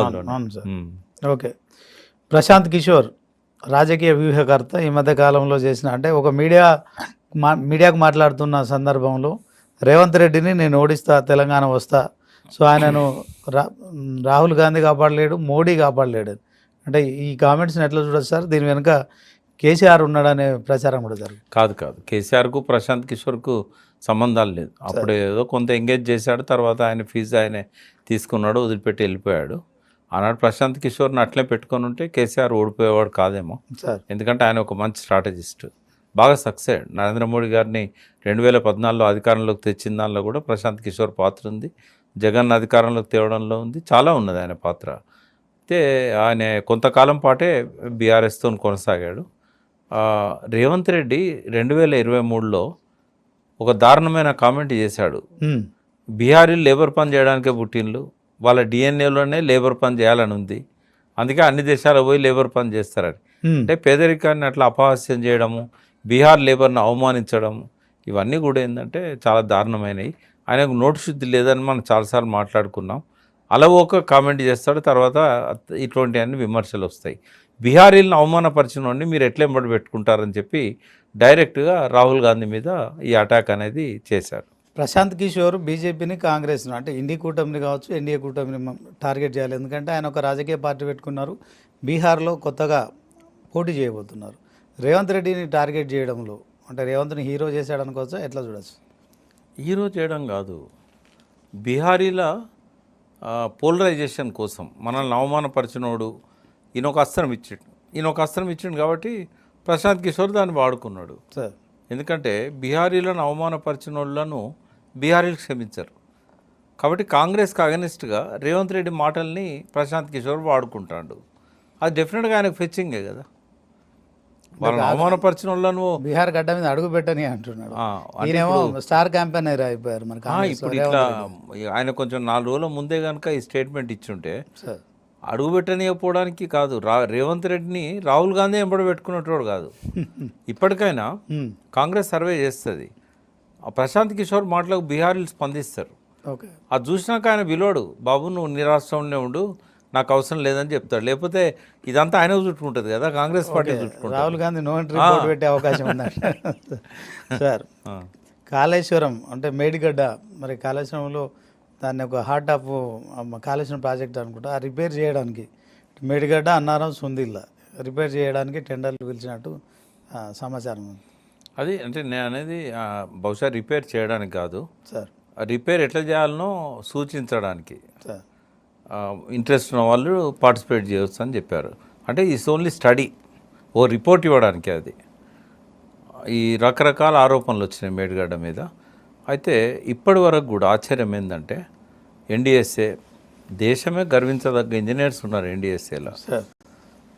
అవును sir. Okay. Prashanth Kishore రాజకీయ వ్యూహకర్త ఈ మధ్య కాలంలో చేసిన అంటే ఒక మీడియాకు మాట్లాడుతున్న సందర్భంలో రేవంత్ రెడ్డిని నేను ఓడిస్తా, తెలంగాణ వస్తా, సో ఆయనను రాహుల్ గాంధీ కాపాడలేడు, మోడీ కాపాడలేడు అంటే ఈ కామెంట్స్ని ఎట్లా చూడొచ్చు సార్? దీని వెనుక కేసీఆర్ ఉన్నాడనే ప్రచారం కూడా జరుగుతుంది. కాదు కేసీఆర్కు ప్రశాంత్ కిషోర్కు సంబంధాలు లేదు. అప్పుడు ఏదో కొంత ఎంగేజ్ చేశాడు, తర్వాత ఆయన ఫీజు ఆయనే తీసుకున్నాడు, వదిలిపెట్టి వెళ్ళిపోయాడు. ఆనాడు ప్రశాంత్ కిషోర్ని అట్లే పెట్టుకొని ఉంటే కేసీఆర్ ఓడిపోయేవాడు కాదేమో సార్. ఎందుకంటే ఆయన ఒక మంచి స్ట్రాటజిస్ట్, బాగా సక్సెస్ అయ్యాడు. నరేంద్ర మోడీ గారిని 2014లో అధికారంలోకి తెచ్చిన దానిలో కూడా ప్రశాంత్ కిషోర్ పాత్ర ఉంది. జగన్ అధికారంలోకి తేవడంలో ఉంది, చాలా ఉన్నది ఆయన పాత్ర. అయితే ఆయన కొంతకాలం పాటే బీఆర్ఎస్తో కొనసాగాడు. రేవంత్ రెడ్డి 2023లో ఒక దారుణమైన కామెంట్ చేశాడు. బీహారీలు లేబర్ పని చేయడానికే పుట్టిన్లు, వాళ్ళ డిఎన్ఏలోనే లేబర్ పని చేయాలని ఉంది, అందుకే అన్ని దేశాలకు పోయి లేబర్ పని చేస్తారని. అంటే పేదరికాన్ని అట్లా అపహాస్యం చేయడము, బీహార్ లేబర్ని అవమానించడము, ఇవన్నీ కూడా ఏంటంటే చాలా దారుణమైనవి. ఆయనకు నోటు శుద్ధి లేదని మనం చాలాసార్లు మాట్లాడుకున్నాం. అలా ఒక కామెంట్ చేస్తాడు, తర్వాత ఇటువంటివన్నీ విమర్శలు వస్తాయి. బీహారీలను అవమానపరిచినోడిని మీరు ఎట్లా ఎంబడి పెట్టుకుంటారని చెప్పి డైరెక్ట్గా రాహుల్ గాంధీ మీద ఈ అటాక్ అనేది చేశారు. ప్రశాంత్ కిషోర్ బీజేపీని, కాంగ్రెస్ను అంటే ఇండియా కూటమిని కావచ్చు, ఎన్డీఏ కూటమిని టార్గెట్ చేయాలి. ఎందుకంటే ఆయన ఒక రాజకీయ పార్టీ పెట్టుకున్నారు, బీహార్లో కొత్తగా పోటీ చేయబోతున్నారు. రేవంత్ రెడ్డిని టార్గెట్ చేయడంలో అంటే రేవంత్ని హీరో చేశాడనుకోవచ్చా, ఎట్లా చూడవచ్చు? హీరో చేయడం కాదు, బీహారీల పోలరైజేషన్ కోసం మనల్ని అవమానపరిచినోడు ఈయన ఒక అస్త్రం ఇచ్చిండు కాబట్టి ప్రశాంత్ కిషోర్ దాన్ని వాడుకున్నాడు సార్. ఎందుకంటే బీహారీలను అవమానపరిచిన వాళ్ళను బీహారీలు క్షమించరు కాబట్టి కాంగ్రెస్కి అగనిస్ట్గా రేవంత్ రెడ్డి మాటల్ని ప్రశాంత్ కిషోర్ వాడుకుంటాడు. అది డెఫినెట్గా ఆయనకు ఫెచ్చింగే కదా. వాళ్ళని అవమానపరిచిన వాళ్ళను బీహార్ గడ్డ మీద అడుగు పెట్టని అంటున్నాడు. ఈయనేమో స్టార్ క్యాంపెయినర్ అయిపోయారు. ఇప్పుడు ఇట్లా ఆయన కొంచెం 4 రోజుల ముందే కనుక ఈ స్టేట్మెంట్ ఇచ్చుంటే అడుగు పెట్టనియకపోవడానికి కాదు, రేవంత్ రెడ్డిని రాహుల్ గాంధీ ఎంబడి పెట్టుకునేటోడు కాదు. ఇప్పటికైనా కాంగ్రెస్ సర్వే చేస్తుంది, ప్రశాంత్ కిషోర్ మాటలకు బీహారీలు స్పందిస్తారు. అది చూసినాక ఆయన విలువడు, బాబు నువ్వు నిరాష్ట్రంలో ఉండు, నాకు అవసరం లేదని చెప్తాడు. లేకపోతే ఇదంతా ఆయన చుట్టుకుంటుంది కదా, కాంగ్రెస్ పార్టీ చుట్టుకుంటుంది. Rahul Gandhi no entry board పెట్టే అవకాశం ఉందంట సార్. కాళేశ్వరం అంటే మేడిగడ్డ, మరి కాళేశ్వరంలో దాన్ని ఒక హార్ట్ ఆఫ్ కాళేశ్వరం ప్రాజెక్ట్ అనుకుంటా, ఆ రిపేర్ చేయడానికి మేడిగడ్డ, అన్నారం, సుందిల్లా రిపేర్ చేయడానికి టెండర్లు పిలిచినట్టు సమాచారం ఉంది. అది అంటే నేను అనేది బహుశా రిపేర్ చేయడానికి కాదు సార్, రిపేర్ ఎట్లా చేయాలనో సూచించడానికి సార్. ఇంట్రెస్ట్ ఉన్న వాళ్ళు పార్టిసిపేట్ చేయవచ్చు అని చెప్పారు. అంటే ఇట్స్ ఓన్లీ స్టడీ, ఓ రిపోర్ట్ ఇవ్వడానికి. అది ఈ రకరకాల ఆరోపణలు వచ్చినాయి మేడిగడ్డ మీద. అయితే ఇప్పటి వరకు కూడా ఆశ్చర్యం ఏంటంటే ఎన్డీఎస్ఏ, దేశమే గర్వించదగ్గ ఇంజనీర్స్ ఉన్నారు ఎన్డీఎస్ఏలో.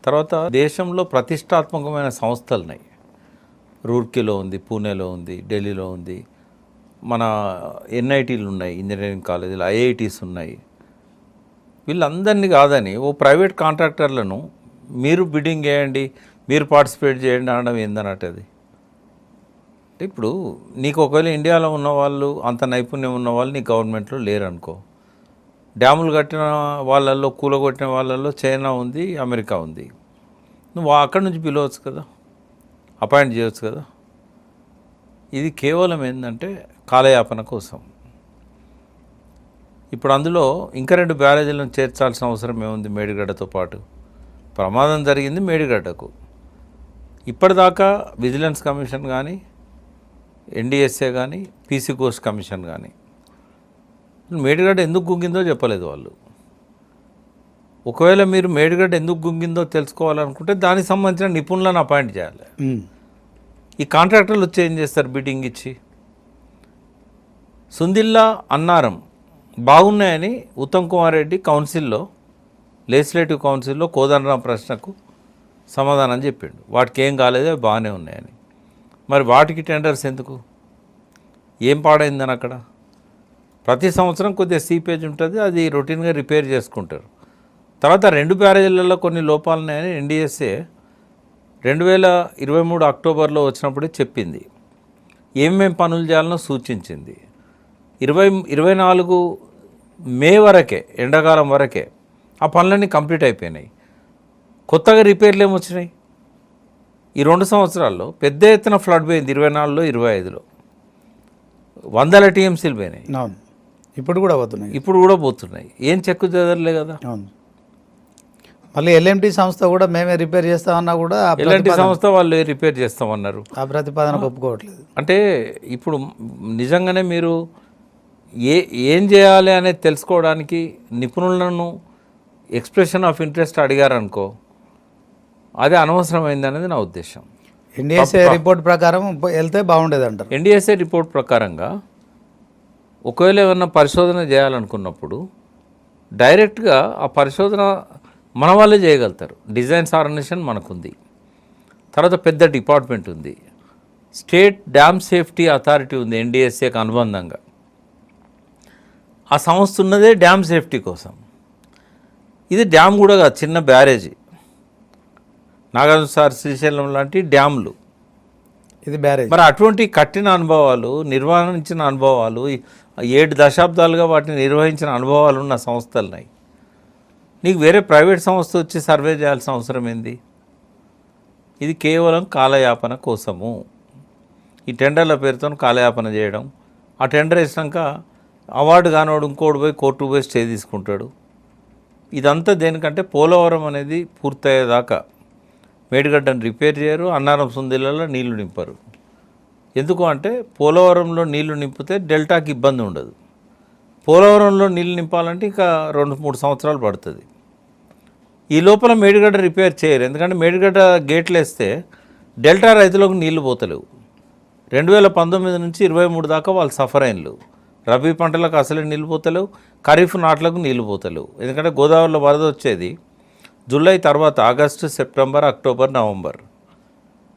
తర్వాత దేశంలో ప్రతిష్టాత్మకమైన సంస్థలు ఉన్నాయి, రూర్కీలో ఉంది, పూణేలో ఉంది, ఢిల్లీలో ఉంది, మన ఎన్ఐటీలు ఉన్నాయి, ఇంజనీరింగ్ కాలేజీలు, ఐఐటీస్ ఉన్నాయి. వీళ్ళందరినీ కాదని ఓ ప్రైవేట్ కాంట్రాక్టర్లను మీరు బిడ్డింగ్ చేయండి, మీరు పార్టిసిపేట్ చేయండి అనడం ఏందన్నట్టు. అది ఇప్పుడు నీకు ఒకవేళ ఇండియాలో ఉన్న వాళ్ళు, అంత నైపుణ్యం ఉన్న వాళ్ళు నీ గవర్నమెంట్లో లేరు అనుకో, డ్యాములు కట్టిన వాళ్ళల్లో, కూలగొట్టిన వాళ్ళల్లో చైనా ఉంది, అమెరికా ఉంది, నువ్వు అక్కడి నుంచి పిలవచ్చు కదా, అపాయింట్ చేయవచ్చు కదా. ఇది కేవలం ఏంటంటే కాలయాపన కోసం. ఇప్పుడు అందులో ఇంకా 2 బ్యారేజీలను చేర్చాల్సిన అవసరం ఏముంది? మేడిగడ్డతో పాటు ప్రమాదం జరిగింది మేడిగడ్డకు. ఇప్పటిదాకా విజిలెన్స్ కమిషన్ కానీ, ఎన్డీఎస్ఏ కానీ, పీసీ ఘోష్ కమిషన్ కానీ మేడిగడ్డ ఎందుకు గుంగిందో చెప్పలేదు వాళ్ళు. ఒకవేళ మీరు మేడిగడ్డ ఎందుకు గుంగిందో తెలుసుకోవాలనుకుంటే దానికి సంబంధించిన నిపుణులను అపాయింట్ చేయాలి. ఈ కాంట్రాక్టర్లు వచ్చి ఏం చేస్తారు? బిడ్డింగ్ ఇచ్చి సుందిల్లా, అన్నారం బాగున్నాయని ఉత్తమ్ కుమార్ రెడ్డి కౌన్సిల్లో, లెజిస్లేటివ్ కౌన్సిల్లో కోదండరాం ప్రశ్నకు సమాధానం చెప్పిండు, వాటికి ఏం కాలేదో బాగానే ఉన్నాయని. మరి వాటికి టెండర్స్ ఎందుకు? ఏం పాడైందని అక్కడ? ప్రతి సంవత్సరం కొద్దిగా సీపేజ్ ఉంటుంది, అది రొటీన్గా రిపేర్ చేసుకుంటారు. తర్వాత 2 బ్యారేజీలలో కొన్ని లోపాలు ఉన్నాయని ఎన్డీఎస్ఏ 2023 అక్టోబర్లో వచ్చినప్పుడే చెప్పింది, ఏమేం పనులు చేయాలనో సూచించింది. 2024 మే వరకే, ఎండాకాలం వరకే ఆ పనులన్నీ కంప్లీట్ అయిపోయినాయి. కొత్తగా రిపేర్లు ఏమొచ్చినాయి? ఈ 2 సంవత్సరాల్లో పెద్ద ఎత్తున ఫ్లడ్ పోయింది. 24లో 25లో వందల టీఎంసీలు పోయినాయి. అవును, ఇప్పుడు కూడా పోతున్నాయి. ఇప్పుడు కూడా పోతున్నాయి. ఏం చెక్కు చెదరలే కదా. అవును, మళ్ళీ ఎల్ఎంటీ సంస్థ కూడా మేమే రిపేర్ చేస్తామన్నా కూడా ఎలాంటి సంస్థ వాళ్ళు రిపేర్ చేస్తామన్నారు. ఆ ప్రతిపాదన ఒప్పుకోవట్లేదు. అంటే ఇప్పుడు నిజంగానే మీరు ఏం చేయాలి అనేది తెలుసుకోవడానికి నిపుణులను ఎక్స్ప్రెషన్ ఆఫ్ ఇంట్రెస్ట్ అడిగారనుకో, అది అనవసరమైంది అనేది నా ఉద్దేశం. ఎన్డీఎస్ఏ రిపోర్ట్ ప్రకారం వెళ్తే బాగుండేది అంటారు. ఎన్డీఎస్ఏ రిపోర్ట్ ప్రకారంగా ఒకవేళ ఏమన్నా పరిశోధన చేయాలనుకున్నప్పుడు డైరెక్ట్గా ఆ పరిశోధన మన వాళ్ళే చేయగలుగుతారు. డిజైన్స్ ఆర్గనైజేషన్ మనకుంది, తర్వాత పెద్ద డిపార్ట్మెంట్ ఉంది, స్టేట్ డ్యామ్ సేఫ్టీ అథారిటీ ఉంది ఎన్డీఎస్ఏకి అనుబంధంగా. ఆ సంస్థ ఉన్నదే డ్యామ్ సేఫ్టీ కోసం. ఇది డ్యామ్ కూడా కాదు, చిన్న బ్యారేజీ. నాగార్జున శ్రీశైలం లాంటి డ్యామ్లు, ఇది బ్యారేజ్. మరి అటువంటి కట్టిన అనుభవాలు, నిర్వహించిన అనుభవాలు, 7 దశాబ్దాలుగా వాటిని నిర్వహించిన అనుభవాలు ఉన్న సంస్థలున్నాయి. నీకు వేరే ప్రైవేట్ సంస్థ వచ్చి సర్వే చేయాల్సిన అవసరం ఏంది? ఇది కేవలం కాలయాపన కోసము. ఈ టెండర్ల పేరుతో కాలయాపన చేయడం, ఆ టెండర్ వేసినాక అవార్డు కానివాడు ఇంకోటి పోయి కోర్టు పోయి స్టే తీసుకుంటాడు. ఇదంతా దేనికంటే పోలవరం అనేది పూర్తయ్యేదాకా మేడిగడ్డను రిపేర్ చేయరు, అన్నారం సుందిలలో నీళ్లు నింపరు. ఎందుకు అంటే పోలవరంలో నీళ్లు నింపితే డెల్టాకి ఇబ్బంది ఉండదు. పోలవరంలో నీళ్లు నింపాలంటే ఇంకా 2-3 సంవత్సరాలు పడుతుంది. ఈ లోపల మేడిగడ్డ రిపేర్ చేయరు, ఎందుకంటే మేడిగడ్డ గేట్లు వేస్తే డెల్టా రైతులకు నీళ్లు పోతలేవు. 2019 నుంచి 23 దాకా వాళ్ళు సఫర్ అయినలు. రబీ పంటలకు అసలే నీళ్ళు పోతలేవు, ఖరీఫ్ నాట్లకు నీళ్ళు పోతలేవు. ఎందుకంటే గోదావరిలో వరద వచ్చేది జూలై తర్వాత, ఆగస్టు, సెప్టెంబర్, అక్టోబర్, నవంబర్.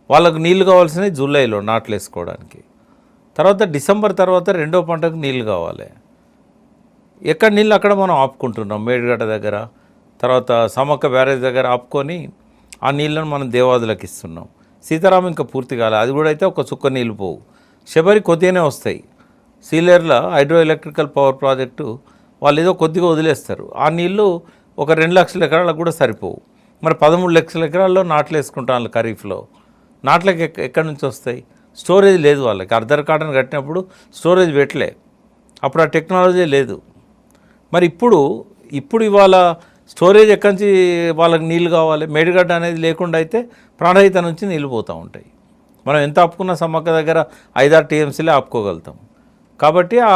వాళ్ళకు నీళ్లు కావాల్సినవి జూలైలో నాట్లు వేసుకోవడానికి. తర్వాత డిసెంబర్ తర్వాత రెండో పంటకు నీళ్ళు కావాలి. ఎక్కడ నీళ్ళు అక్కడ మనం ఆపుకుంటున్నాం. మేడిగడ్డ దగ్గర, తర్వాత సమ్మక్క బ్యారేజ్ దగ్గర ఆపుకొని ఆ నీళ్ళను మనం దేవాదులకు ఇస్తున్నాం. సీతారాం ఇంకా పూర్తి కాలే, అది కూడా అయితే ఒక చుక్క నీళ్ళు పోవు. శబరి కొద్దిగానే వస్తాయి. సీలేర్ల హైడ్రో ఎలక్ట్రికల్ పవర్ ప్రాజెక్టు వాళ్ళు ఏదో కొద్దిగా వదిలేస్తారు. ఆ నీళ్ళు ఒక 2 లక్షల ఎకరాలకు కూడా సరిపోవు. మరి 13 లక్షల ఎకరాల్లో నాట్లు వేసుకుంటాను ఖరీఫ్లో. నాట్లకి ఎక్కడి నుంచి వస్తాయి? స్టోరేజ్ లేదు వాళ్ళకి. అర్ధర్ కాటన్ కట్టినప్పుడు స్టోరేజ్ పెట్టలే, అప్పుడు ఆ టెక్నాలజీ లేదు. మరి ఇప్పుడు ఇవాళ స్టోరేజ్ ఎక్కడి నుంచి వాళ్ళకి నీళ్ళు కావాలి? మేడిగడ్డ అనేది లేకుండా అయితే ప్రాణహిత నుంచి నీళ్ళు పోతూ ఉంటాయి. మనం ఎంత ఆపుకున్నా సమ్మక్క దగ్గర 5-6 టీఎంసీలే ఆపుకోగలుగుతాం. కాబట్టి ఆ